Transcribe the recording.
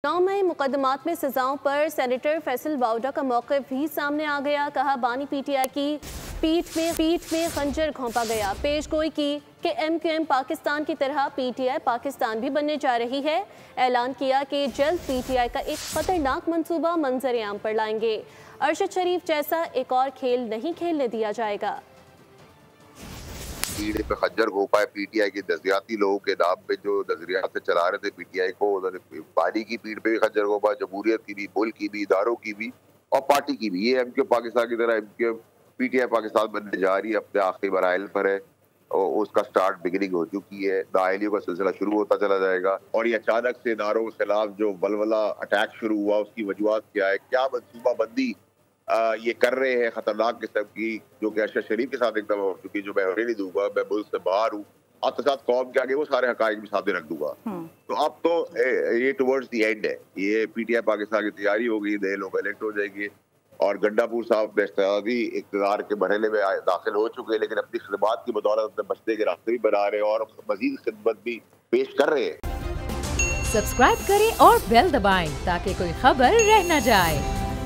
9 मई मुकदमात में सजाओं पर सेनेटर फैसल बाउडा का मौक़िफ़ भी सामने आ गया। कहा बानी पीटीआई की पीठ में खंजर घोंपा गया। पेशगोई की कि MQM पाकिस्तान की तरह पीटीआई पाकिस्तान भी बनने जा रही है। ऐलान किया कि जल्द पीटीआई का एक ख़तरनाक मंसूबा मंजर आम पर लाएंगे। अरशद शरीफ जैसा एक और खेल नहीं खेलने दिया जाएगा। पीढ़ पे खंजर घोंपा है पीटीआई के नजरियाती लोगों के नाम पे जो नजरियात से चला रहे थे पीटीआई को। उन्होंने पानी की पीठ पे भी खंजर घोंपा, जमहूरियत की भी, मुल्क की भी, इदारों की भी और पार्टी की भी। ये MQM पाकिस्तान की तरह MQM पीटीआई पाकिस्तान बनने जा रही है, अपने आखिरी मराइल पर है और उसका स्टार्ट बिगिनिंग हो चुकी है। नाअहलियों का सिलसिला शुरू होता चला जाएगा और ये अचानक से इदारों के खिलाफ जो बलवला अटैक शुरू हुआ उसकी वजूहत क्या है, क्या मनसूबा बंदी ये कर रहे हैं खतरनाक किस्म की, जो कि अरशद शरीफ के साथ एकदम हो चुकी, जो मैं होने नहीं दूंगा। मैं मुल्क से बाहर हूँ, आपके साथ कौम के आगे वो सारे हकाइक भी सामने रख दूंगा। तो अब तो ये टुवर्ड्स द एंड है। ये पीटीआई पाकिस्तान की तैयारी हो गई, नए लोग इलेक्ट हो जाएंगे और गंडापुर साहब बेस्तादी इक़्तिदार के मरहले में दाखिल हो चुके हैं, लेकिन अपनी खिदमत की बदौलत अपने बचने के रास्ते भी बना रहे हैं और मजीद खिदमत भी पेश कर रहे हैं। सब्सक्राइब करें और बेल दबाएं ताकि कोई खबर रह न जाए।